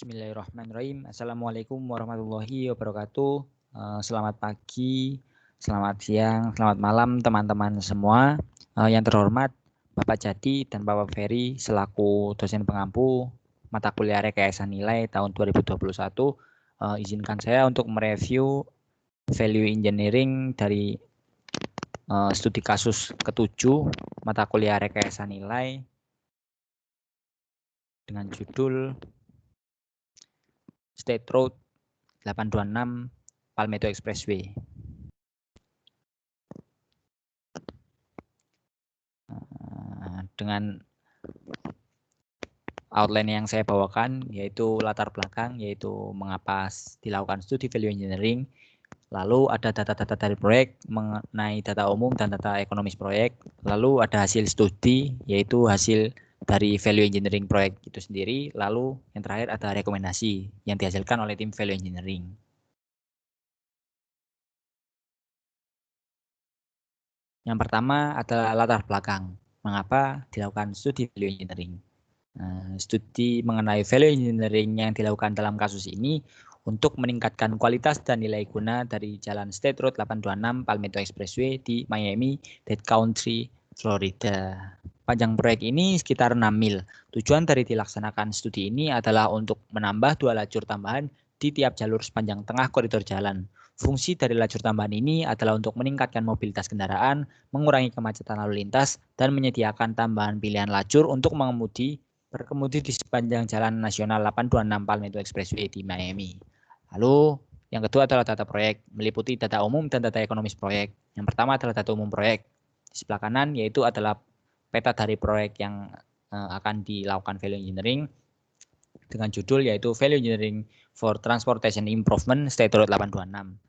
Bismillahirrahmanirrahim. Assalamualaikum warahmatullahi wabarakatuh. Selamat pagi, selamat siang, selamat malam teman-teman semua. Yang terhormat Bapak Jadi dan Bapak Ferry selaku dosen pengampu mata kuliah rekayasa nilai tahun 2021. Izinkan saya untuk mereview value engineering dari studi kasus ke-7 mata kuliah rekayasa nilai dengan judul State Road 826 Palmetto Expressway. Dengan outline yang saya bawakan yaitu latar belakang, yaitu mengapa dilakukan studi value engineering, lalu ada data-data dari proyek mengenai data umum dan data ekonomis proyek, lalu ada hasil studi yaitu hasil dari value engineering proyek itu sendiri, lalu yang terakhir ada rekomendasi yang dihasilkan oleh tim value engineering. Yang pertama adalah latar belakang, mengapa dilakukan studi value engineering. Studi mengenai value engineering yang dilakukan dalam kasus ini untuk meningkatkan kualitas dan nilai guna dari Jalan State Road 826 Palmetto Expressway di Miami-Dade County, Florida. Panjang proyek ini sekitar 6 mil. Tujuan dari dilaksanakan studi ini adalah untuk menambah 2 lajur tambahan di tiap jalur sepanjang tengah koridor jalan. Fungsi dari lajur tambahan ini adalah untuk meningkatkan mobilitas kendaraan, mengurangi kemacetan lalu lintas, dan menyediakan tambahan pilihan lajur untuk berkemudi di sepanjang Jalan Nasional 826 Palmetto Expressway di Miami. Lalu yang kedua adalah data proyek, meliputi data umum dan data ekonomis proyek. Yang pertama adalah data umum proyek. Di sebelah kanan yaitu adalah peta dari proyek yang akan dilakukan value engineering dengan judul yaitu Value Engineering for Transportation Improvement State Road 826.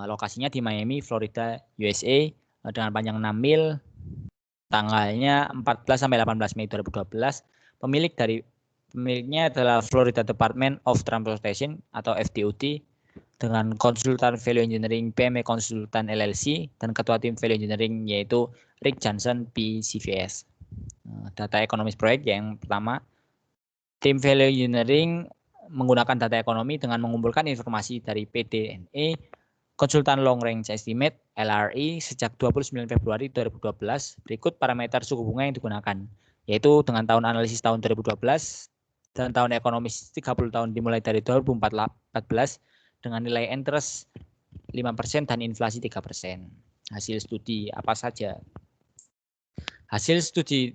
Lokasinya di Miami, Florida, USA dengan panjang 6 mil, tanggalnya 14 sampai 18 Mei 2012. Pemiliknya adalah Florida Department of Transportation atau FDOT dengan konsultan value engineering PME Konsultan LLC dan ketua tim value engineering yaitu Rick Johnson PCVS. Data ekonomis proyek yang pertama, tim value engineering menggunakan data ekonomi dengan mengumpulkan informasi dari PDNE Konsultan Long Range Estimate LRE sejak 29 Februari 2012. Berikut parameter suku bunga yang digunakan, yaitu dengan tahun analisis tahun 2012 dan tahun ekonomis 30 tahun dimulai dari 2014 dengan nilai interest 5% dan inflasi 3%. Hasil studi apa saja? Hasil studi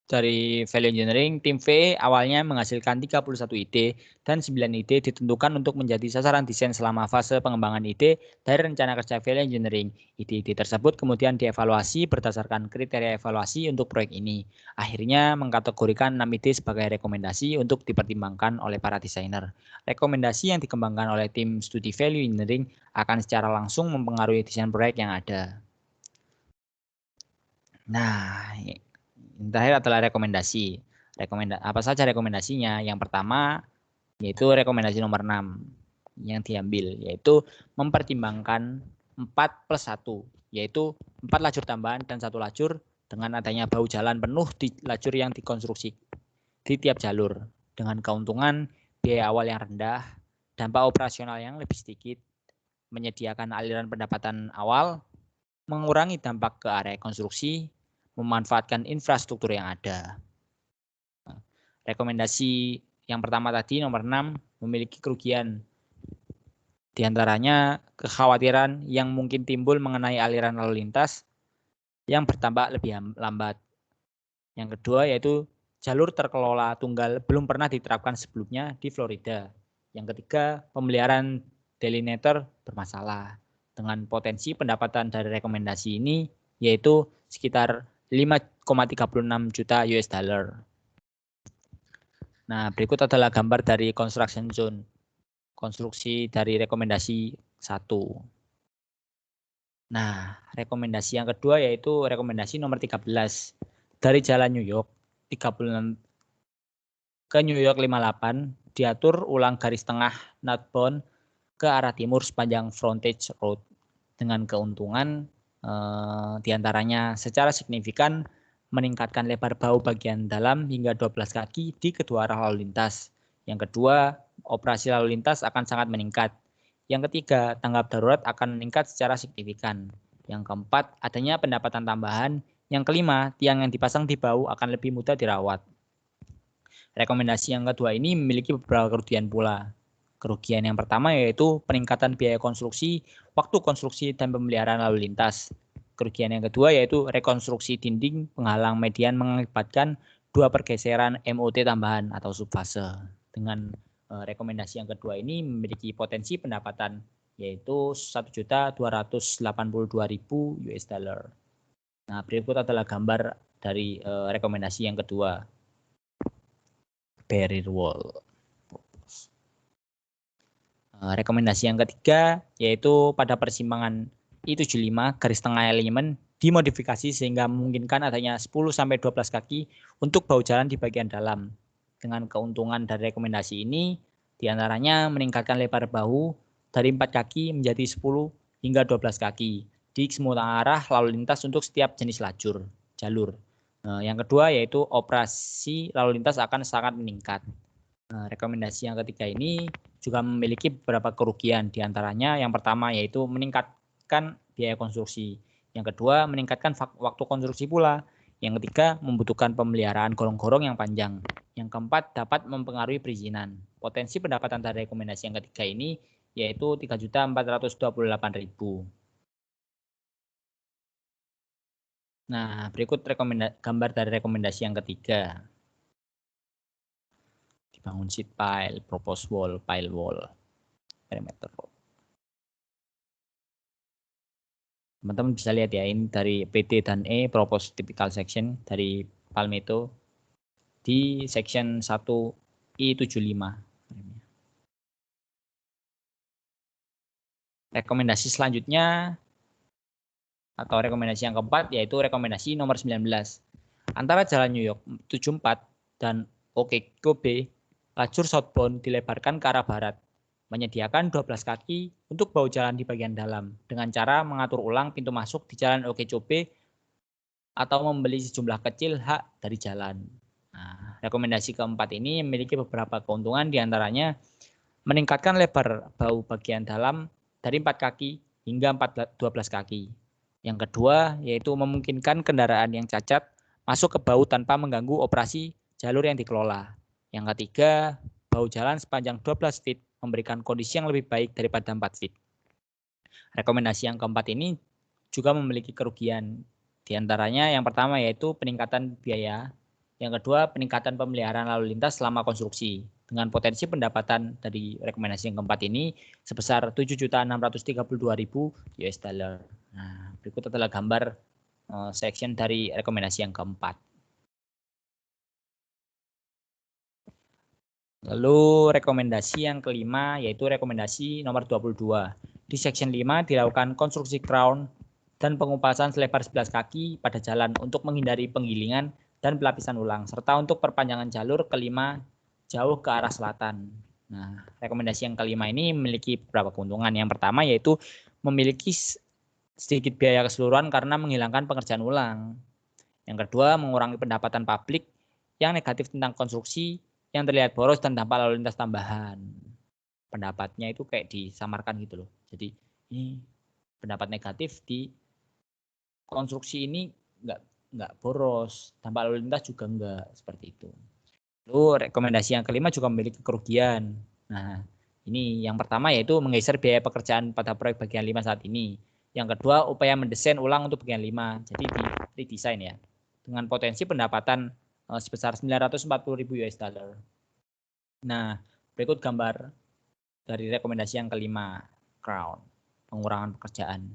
dari value engineering, tim V awalnya menghasilkan 31 ide dan 9 ide ditentukan untuk menjadi sasaran desain selama fase pengembangan ide dari rencana kerja value engineering. Ide-ide tersebut kemudian dievaluasi berdasarkan kriteria evaluasi untuk proyek ini. Akhirnya mengkategorikan 6 ide sebagai rekomendasi untuk dipertimbangkan oleh para desainer. Rekomendasi yang dikembangkan oleh tim studi value engineering akan secara langsung mempengaruhi desain proyek yang ada. Nah, yang terakhir adalah rekomendasi. Apa saja rekomendasinya? Yang pertama yaitu rekomendasi nomor 6 yang diambil, yaitu mempertimbangkan 4+1, yaitu 4 lajur tambahan dan 1 lajur dengan adanya bahu jalan penuh di lajur yang dikonstruksi di tiap jalur dengan keuntungan biaya awal yang rendah, dampak operasional yang lebih sedikit, menyediakan aliran pendapatan awal, mengurangi dampak ke area konstruksi, memanfaatkan infrastruktur yang ada. Rekomendasi yang pertama tadi nomor 6 memiliki kerugian. Di antaranya kekhawatiran yang mungkin timbul mengenai aliran lalu lintas yang bertambah lebih lambat. Yang kedua yaitu jalur terkelola tunggal belum pernah diterapkan sebelumnya di Florida. Yang ketiga, pemeliharaan delineator bermasalah dengan potensi pendapatan dari rekomendasi ini yaitu sekitar 5,36 juta US dollar. Nah, berikut adalah gambar dari construction zone. Konstruksi dari rekomendasi 1. Nah, rekomendasi yang kedua yaitu rekomendasi nomor 13. Dari Jalan New York 36 ke New York 58 diatur ulang garis tengah northbound ke arah timur sepanjang frontage road dengan keuntungan diantaranya secara signifikan meningkatkan lebar bahu bagian dalam hingga 12 kaki di kedua arah lalu lintas. Yang kedua, operasi lalu lintas akan sangat meningkat. Yang ketiga, tanggap darurat akan meningkat secara signifikan. Yang keempat, adanya pendapatan tambahan. Yang kelima, tiang yang dipasang di bahu akan lebih mudah dirawat. Rekomendasi yang kedua ini memiliki beberapa kerugian pula. Kerugian yang pertama yaitu peningkatan biaya konstruksi, waktu konstruksi, dan pemeliharaan lalu lintas. Kerugian yang kedua yaitu rekonstruksi dinding penghalang median mengakibatkan 2 pergeseran MOT tambahan atau subfase. Dengan rekomendasi yang kedua ini memiliki potensi pendapatan yaitu 1.282.000 US dollar. Nah, berikut adalah gambar dari rekomendasi yang kedua. Barrier wall. Rekomendasi yang ketiga yaitu pada persimpangan I75 garis tengah elemen dimodifikasi sehingga memungkinkan adanya 10-12 kaki untuk bahu jalan di bagian dalam. Dengan keuntungan dari rekomendasi ini diantaranya meningkatkan lebar bahu dari 4 kaki menjadi 10 hingga 12 kaki di semua arah lalu lintas untuk setiap jenis jalur. Yang kedua yaitu operasi lalu lintas akan sangat meningkat. Rekomendasi yang ketiga ini juga memiliki beberapa kerugian, diantaranya yang pertama yaitu meningkatkan biaya konstruksi, yang kedua meningkatkan waktu konstruksi pula, yang ketiga membutuhkan pemeliharaan gorong-gorong yang panjang, yang keempat dapat mempengaruhi perizinan. Potensi pendapatan dari rekomendasi yang ketiga ini yaitu 3.428.000. Nah, berikut gambar dari rekomendasi yang ketiga. Dibangun sheet pile, proposed wall, pile wall, perimeter. Teman-teman bisa lihat ya, ini dari PT dan E, proposed typical section dari Palmetto di section 1 I75. Rekomendasi selanjutnya atau rekomendasi yang keempat yaitu rekomendasi nomor 19. Antara Jalan New York 74 dan Okeechobee, lajur southbound dilebarkan ke arah barat, menyediakan 12 kaki untuk bahu jalan di bagian dalam dengan cara mengatur ulang pintu masuk di Jalan Okeechobee atau membeli sejumlah kecil hak dari jalan. Nah, rekomendasi keempat ini memiliki beberapa keuntungan, diantaranya meningkatkan lebar bahu bagian dalam dari 4 kaki hingga 12 kaki. Yang kedua yaitu memungkinkan kendaraan yang cacat masuk ke bahu tanpa mengganggu operasi jalur yang dikelola. Yang ketiga, bahu jalan sepanjang 12 feet memberikan kondisi yang lebih baik daripada 4 feet. Rekomendasi yang keempat ini juga memiliki kerugian. Di antaranya yang pertama yaitu peningkatan biaya, yang kedua peningkatan pemeliharaan lalu lintas selama konstruksi. Dengan potensi pendapatan dari rekomendasi yang keempat ini sebesar 7.632.000 US dollar. Nah, berikut adalah gambar section dari rekomendasi yang keempat. Lalu rekomendasi yang kelima yaitu rekomendasi nomor 22. Di section 5 dilakukan konstruksi crown dan pengupasan selebar 11 kaki pada jalan untuk menghindari penggilingan dan pelapisan ulang, serta untuk perpanjangan jalur kelima jauh ke arah selatan. Nah, rekomendasi yang kelima ini memiliki beberapa keuntungan. Yang pertama yaitu memiliki sedikit biaya keseluruhan karena menghilangkan pengerjaan ulang. Yang kedua, mengurangi pendapatan publik yang negatif tentang konstruksi yang terlihat boros dan dampak lalu lintas tambahan. Pendapatnya itu kayak disamarkan gitu loh. Jadi ini pendapat negatif di konstruksi ini nggak boros, dampak lalu lintas juga enggak, seperti itu. Lalu rekomendasi yang kelima juga memiliki kerugian. Nah, ini yang pertama yaitu menggeser biaya pekerjaan pada proyek bagian 5 saat ini. Yang kedua, upaya mendesain ulang untuk bagian 5. Jadi di redesign ya. Dengan potensi pendapatan sebesar 940.000 US dollar. Nah, berikut gambar dari rekomendasi yang kelima, crown, pengurangan pekerjaan.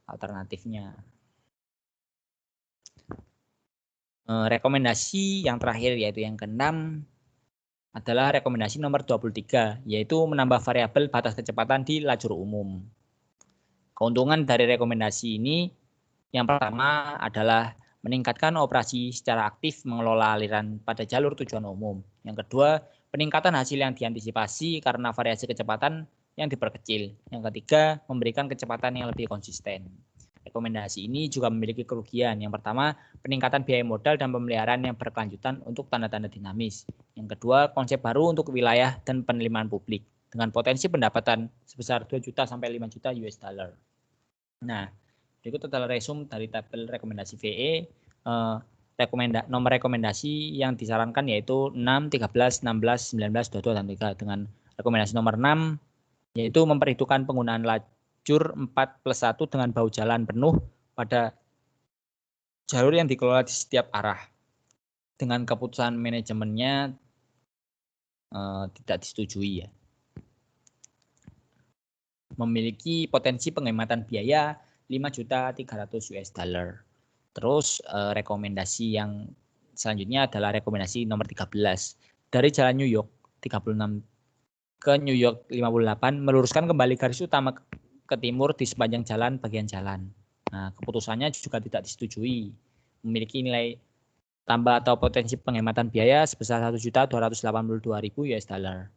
Alternatifnya. Rekomendasi yang terakhir yaitu yang keenam adalah rekomendasi nomor 23, yaitu menambah variabel batas kecepatan di lajur umum. Keuntungan dari rekomendasi ini yang pertama adalah meningkatkan operasi secara aktif mengelola aliran pada jalur tujuan umum. Yang kedua, peningkatan hasil yang diantisipasi karena variasi kecepatan yang diperkecil. Yang ketiga, memberikan kecepatan yang lebih konsisten. Rekomendasi ini juga memiliki kerugian. Yang pertama, peningkatan biaya modal dan pemeliharaan yang berkelanjutan untuk tanda-tanda dinamis. Yang kedua, konsep baru untuk wilayah dan penerimaan publik dengan potensi pendapatan sebesar 2 juta sampai 5 juta US dollar. Nah, berikut adalah resume dari tabel rekomendasi VE. Nomor rekomendasi yang disarankan yaitu 6, 13, 16, 19, 22, dan 3. Dengan rekomendasi nomor 6 yaitu memperhitungkan penggunaan lajur 4+1 dengan bahu jalan penuh pada jalur yang dikelola di setiap arah. Dengan keputusan manajemennya tidak disetujui ya. Memiliki potensi penghematan biaya 5.300.000 US dollar. Terus rekomendasi yang selanjutnya adalah rekomendasi nomor 13. Dari Jalan New York 36 ke New York 58 meluruskan kembali garis utama ke timur di sepanjang jalan bagian jalan. Nah, keputusannya juga tidak disetujui. Memiliki nilai tambah atau potensi penghematan biaya sebesar 1.282.000 US dollar.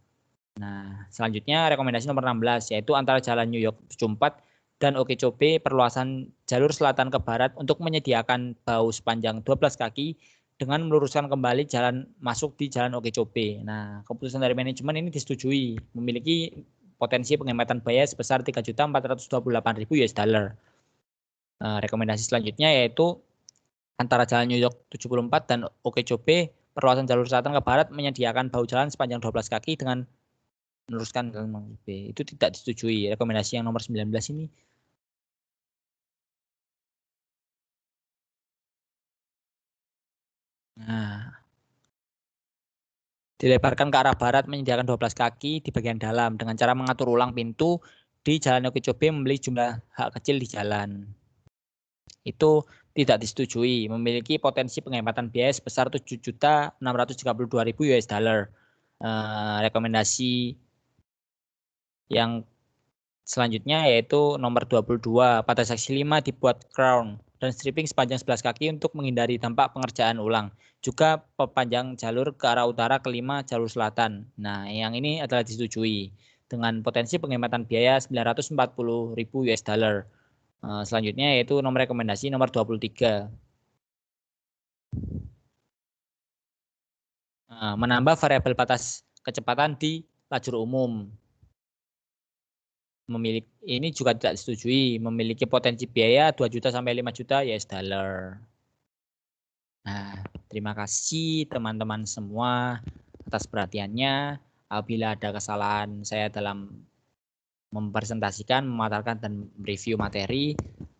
Nah, selanjutnya rekomendasi nomor 16 yaitu antara Jalan New York 74 dan Okeechobee perluasan jalur selatan ke barat untuk menyediakan bahu sepanjang 12 kaki dengan meluruskan kembali jalan masuk di Jalan Okeechobee. Nah, keputusan dari manajemen ini disetujui, memiliki potensi penghematan biaya sebesar 3.428.000 US dollar. Rekomendasi selanjutnya yaitu antara Jalan New York 74 dan Okeechobee perluasan jalur selatan ke barat menyediakan bahu jalan sepanjang 12 kaki dengan meluruskan Jalan Okeechobee. Itu tidak disetujui. Rekomendasi yang nomor 19 ini dilebarkan ke arah barat menyediakan 12 kaki di bagian dalam dengan cara mengatur ulang pintu di Jalan Okeechobee membeli jumlah hak kecil di jalan. Itu tidak disetujui, memiliki potensi penghematan biaya sebesar 7.632.000 US dollar. Rekomendasi yang selanjutnya yaitu nomor 22, pada seksi 5 dibuat crown dan stripping sepanjang 11 kaki untuk menghindari dampak pengerjaan ulang. Juga perpanjang jalur ke arah utara ke 5 jalur selatan. Nah, yang ini adalah disetujui dengan potensi penghematan biaya 940.000 US dollar. Selanjutnya yaitu nomor rekomendasi nomor 23. Menambah variabel batas kecepatan di lajur umum. Ini juga tidak disetujui, memiliki potensi biaya 2 juta sampai 5 juta US dollar. Nah, terima kasih teman-teman semua atas perhatiannya. Apabila ada kesalahan saya dalam mempresentasikan, memaparkan dan review materi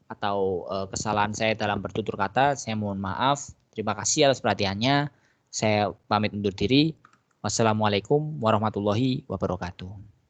atau kesalahan saya dalam bertutur kata, saya mohon maaf. Terima kasih atas perhatiannya. Saya pamit undur diri. Wassalamualaikum warahmatullahi wabarakatuh.